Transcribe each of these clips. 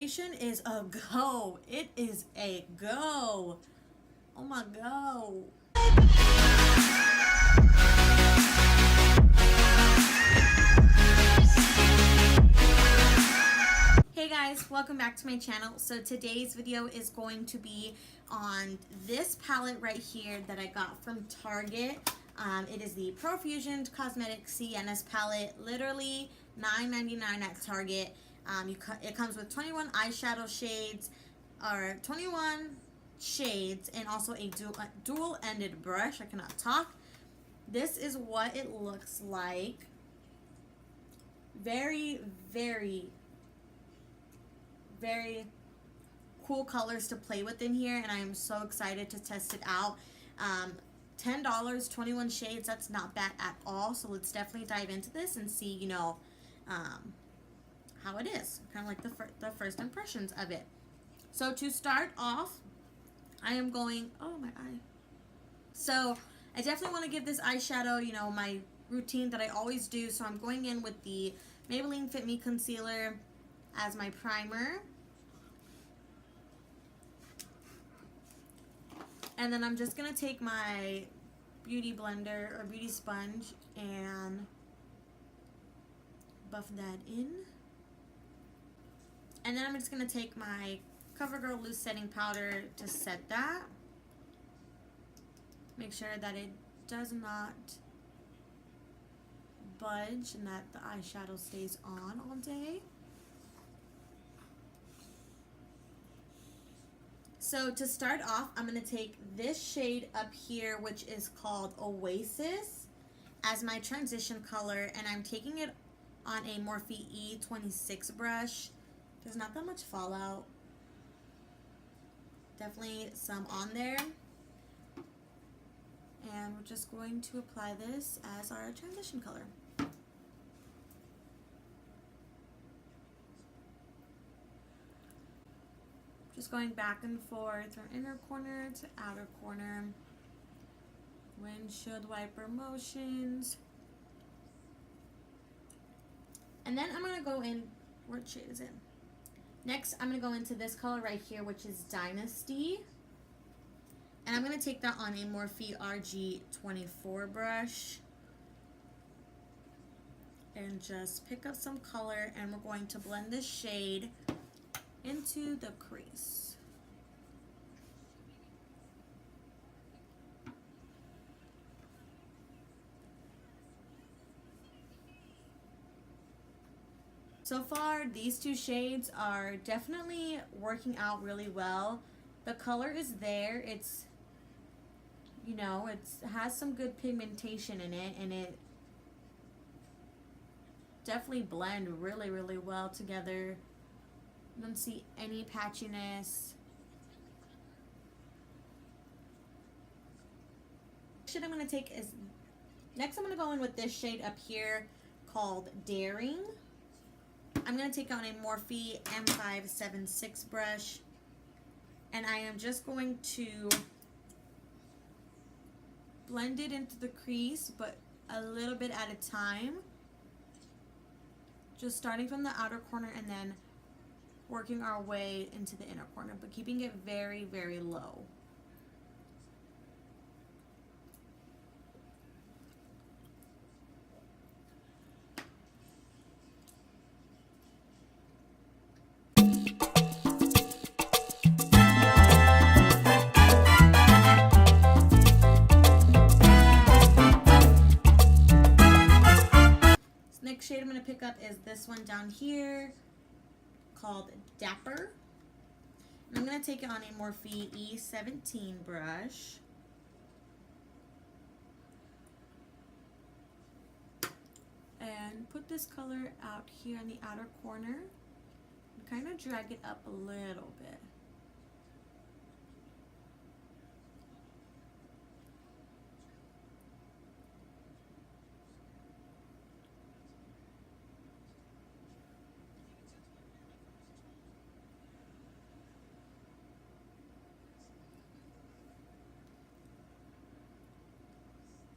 Is a go. It is a go. Oh my go. Hey guys, welcome back to my channel. So today's video is going to be on this palette right here that I got from Target. It is the Profusion Cosmetics Siennas palette, literally $9.99 at Target. It comes with 21 eyeshadow shades, or 21 shades, and also a dual-ended brush. I cannot talk. This is what it looks like. Very, very, very cool colors to play with in here, and I am so excited to test it out. $10, 21 shades, that's not bad at all. So let's definitely dive into this and see, you know, how it is, kind of like the first impressions of it. So to start off, I am going, oh my eye. So I definitely want to give this eyeshadow, you know, my routine that I always do. So I'm going in with the Maybelline Fit Me Concealer as my primer. And then I'm just going to take my beauty blender or beauty sponge and buff that in. And then I'm just going to take my CoverGirl Loose Setting Powder to set that. Make sure that it does not budge and that the eyeshadow stays on all day. So to start off, I'm going to take this shade up here, which is called Oasis, as my transition color, and I'm taking it on a Morphe E26 brush. There's not that much fallout. Definitely some on there. And we're just going to apply this as our transition color. Just going back and forth from inner corner to outer corner. Windshield wiper motions. And then I'm going to go in, what shade is it? Next, I'm going to go into this color right here, which is Dynasty. And I'm going to take that on a Morphe RG24 brush. And just pick up some color, and we're going to blend this shade into the crease. So far, these two shades are definitely working out really well. The color is there. It's, you know, it has some good pigmentation in it, and it definitely blend really, really well together. Don't see any patchiness. Shade I'm going to take is, next I'm going to go in with this shade up here called Daring. I'm going to take on a Morphe M576 brush, and I am just going to blend it into the crease, but a little bit at a time. Just starting from the outer corner and then working our way into the inner corner, but keeping it very, very low. Next shade I'm going to pick up is this one down here called Dapper. And I'm going to take it on a Morphe E17 brush. And put this color out here in the outer corner. And kind of drag it up a little bit.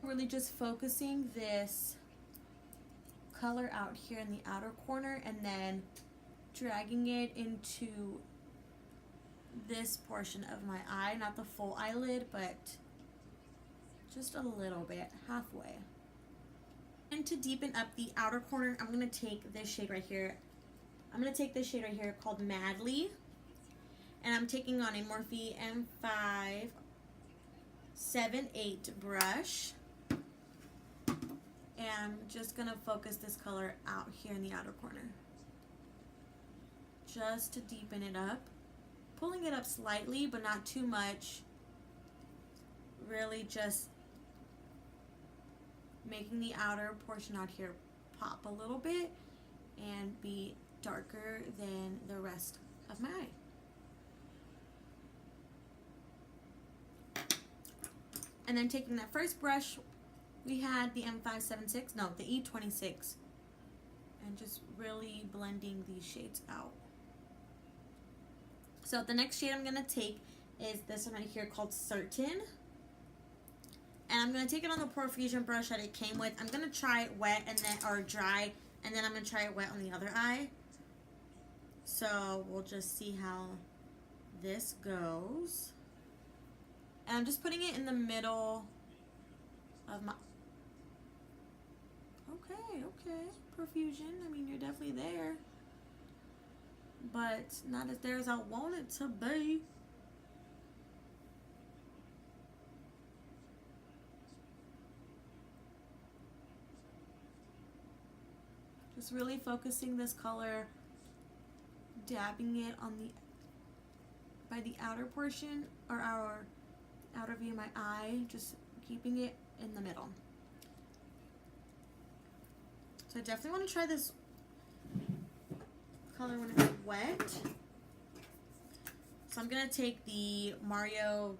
Really just focusing this color out here in the outer corner, and then dragging it into this portion of my eye, not the full eyelid, but just a little bit, halfway. And to deepen up the outer corner, I'm going to take this shade right here. I'm going to take this shade right here called Madly. And I'm taking on a Morphe M578 brush. And I'm just going to focus this color out here in the outer corner. Just to deepen it up. Pulling it up slightly, but not too much. Really just making the outer portion out here pop a little bit and be darker than the rest of my eye. And then taking that first brush, we had the M576, no, the E26, and just really blending these shades out. So the next shade I'm going to take is this one right here called Certain. And I'm going to take it on the Profusion brush that it came with. I'm going to try it wet and then, or dry, and then I'm going to try it wet on the other eye. So we'll just see how this goes. And I'm just putting it in the middle of my... Okay, Profusion. I mean, you're definitely there. But not as there as I want it to be. Just really focusing this color, dabbing it on the, by the outer portion, or our outer view of my eye, just keeping it in the middle. So I definitely want to try this color when it's wet. So I'm going to take the Mario,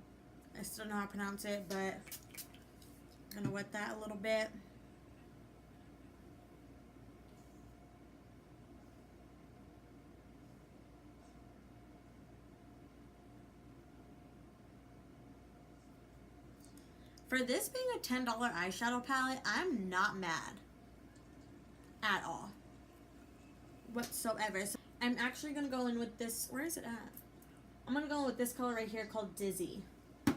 I still don't know how to pronounce it, but I'm going to wet that a little bit. For this being a $10 eyeshadow palette, I'm not mad at all whatsoever. So I'm actually going to go in with this, where is it at? I'm going to go in with this color right here called Dizzy. I'm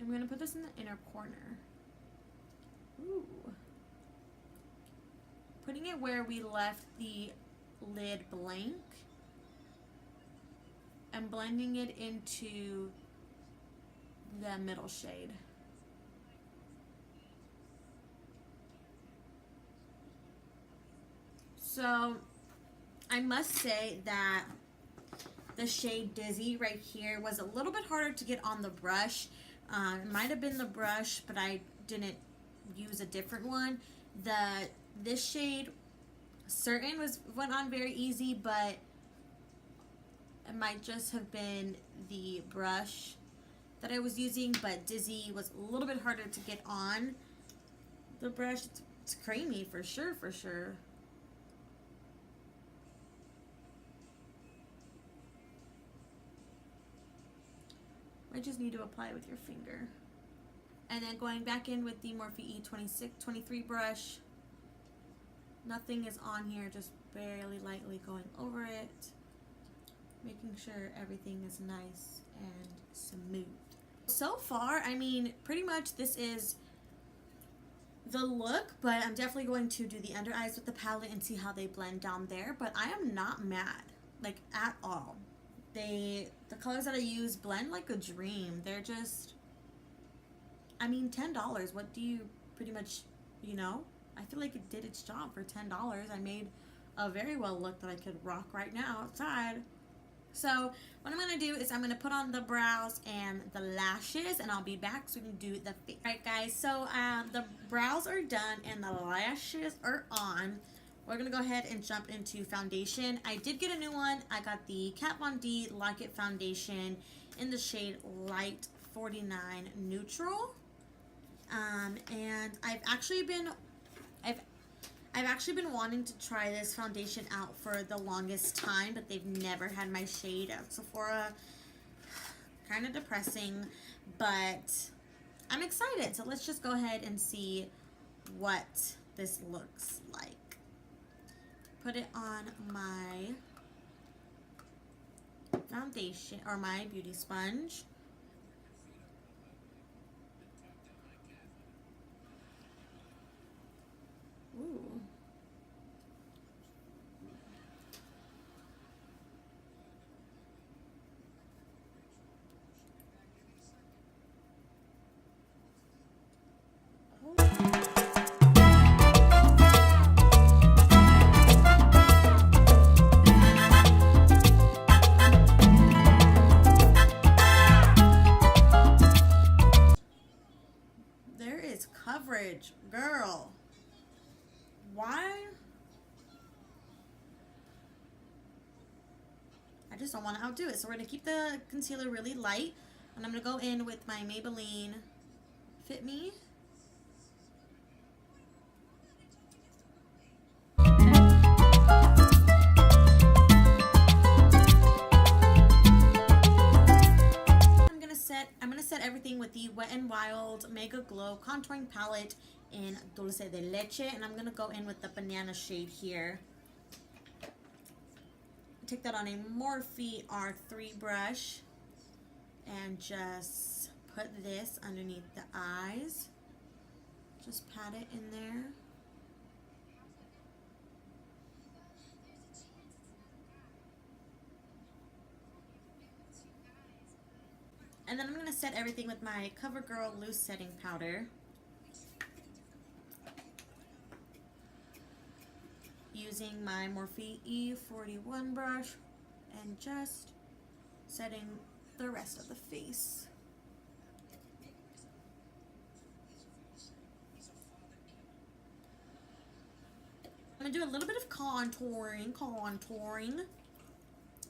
going to put this in the inner corner. Ooh. Putting it where we left the lid blank. And blending it into the middle shade. So I must say that the shade Dizzy right here was a little bit harder to get on the brush. It might have been the brush, but I didn't use a different one. This shade Certain went on very easy, but it might just have been the brush that I was using, but Dizzy was a little bit harder to get on the brush. It's creamy for sure, for sure. I just need to apply it with your finger. And then going back in with the Morphe E23 brush. Nothing is on here, just barely lightly going over it. Making sure everything is nice and smooth. So far, I mean, pretty much this is the look, but I'm definitely going to do the under eyes with the palette and see how they blend down there. But I am not mad, like, at all. The colors that I use blend like a dream. They're just, I mean, $10. What do you pretty much, you know? I feel like it did its job for $10. I made a very well look that I could rock right now outside. So what I'm going to do is I'm going to put on the brows and the lashes, and I'll be back so we can do the face. Alright guys, so the brows are done and the lashes are on. We're going to go ahead and jump into foundation. I did get a new one. I got the Kat Von D Lock It Foundation in the shade Light 49 Neutral. And I've actually been wanting to try this foundation out for the longest time, but they've never had my shade at Sephora. Kind of depressing, but I'm excited. So let's just go ahead and see what this looks like. Put it on my foundation or my beauty sponge. Ooh. There is coverage, girl. Why? I just don't want to outdo it. So we're going to keep the concealer really light. And I'm going to go in with my Maybelline Fit Me. I'm going to set everything with the Wet n Wild Mega Glow Contouring Palette in Dulce de Leche. And I'm going to go in with the banana shade here. Take that on a Morphe R3 brush. And just put this underneath the eyes. Just pat it in there. And then I'm going to set everything with my CoverGirl Loose Setting Powder. Using my Morphe E41 brush and just setting the rest of the face. I'm going to do a little bit of contouring.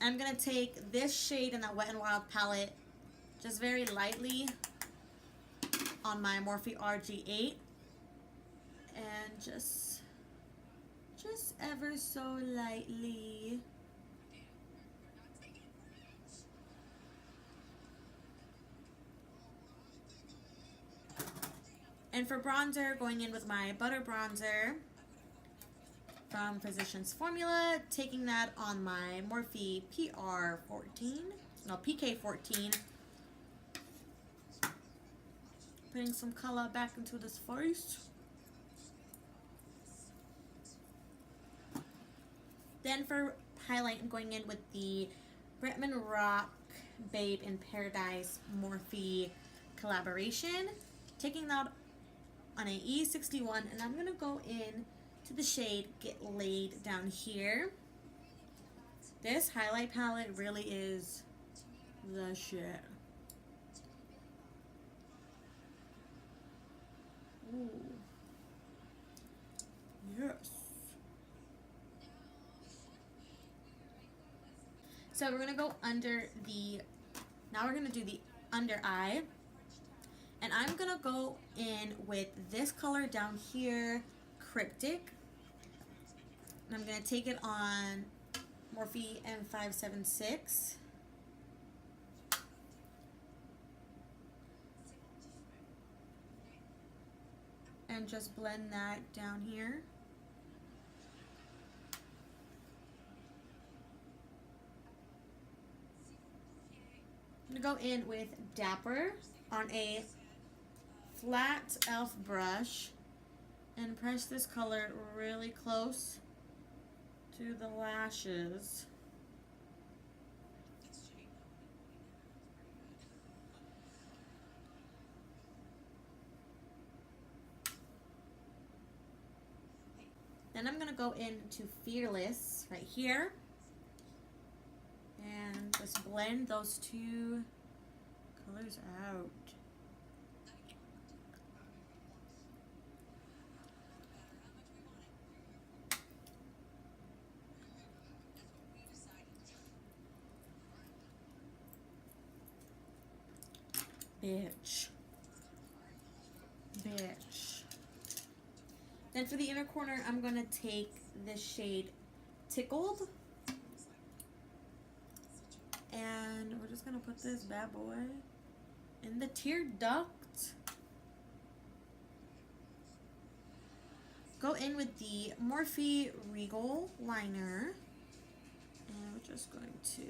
I'm going to take this shade in that Wet n Wild palette just very lightly on my Morphe RG8 and just ever so lightly. And for bronzer, going in with my Butter Bronzer from Physicians Formula, taking that on my Morphe PK14. Putting some color back into this face. Then for highlight, I'm going in with the Bretman Rock Babe in Paradise Morphe collaboration. Taking that on an E61, and I'm going to go in to the shade Get Laid down here. This highlight palette really is the shit. Ooh. Yes. So we're going to go under the, now we're going to do the under eye. And I'm going to go in with this color down here, Cryptic. And I'm going to take it on Morphe M576. And just blend that down here. I'm going to go in with Dapper on a flat e.l.f. brush and press this color really close to the lashes. Then I'm going to go into Fearless right here and just blend those two colors out. Bitch. Then for the inner corner, I'm going to take this shade Tickled. And we're just going to put this bad boy in the tear duct. go in with the Morphe Regal liner. And we're just going to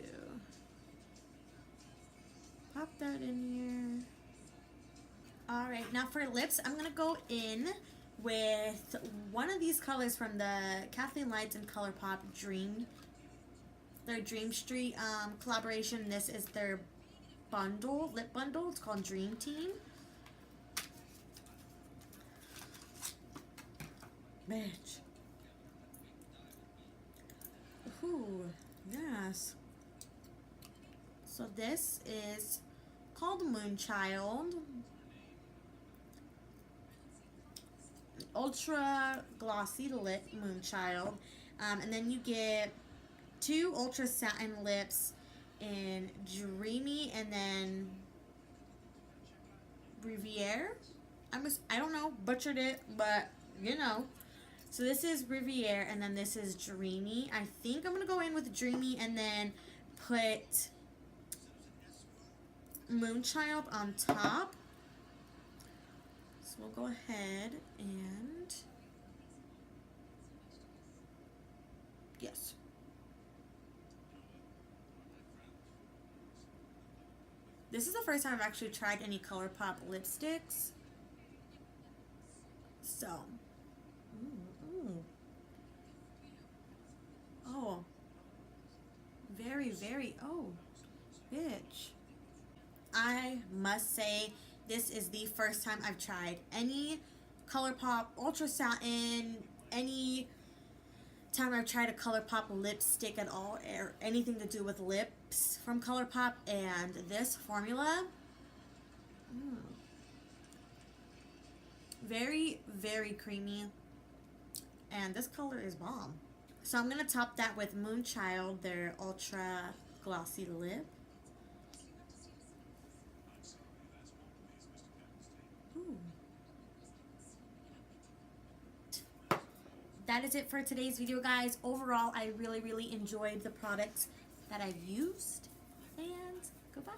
pop that in here. Alright, now for lips, I'm going to go in with one of these colors from the Kathleen Lights and ColourPop their Dream Street collaboration. This is their bundle, lip bundle. It's called Dream Team. Bitch. Ooh, yes. So this is called Moonchild. Ultra glossy lip Moonchild. And then you get 2 ultra satin lips in Dreamy and then Riviere. I don't know, butchered it, but you know. So this is Riviere and then this is Dreamy. I think I'm going to go in with Dreamy and then put Moonchild on top. So we'll go ahead and, yes. This is the first time I've actually tried any ColourPop lipsticks. So, oh, very, oh, bitch. I must say, this is the first time I've tried any ColourPop Ultra Satin, any time I've tried a ColourPop lipstick at all, or anything to do with lips from ColourPop, and this formula, very, very creamy, and this color is bomb. So I'm going to top that with Moonchild, their ultra glossy lip. That is it for today's video, guys. Overall, I really, really enjoyed the products that I've used, and goodbye.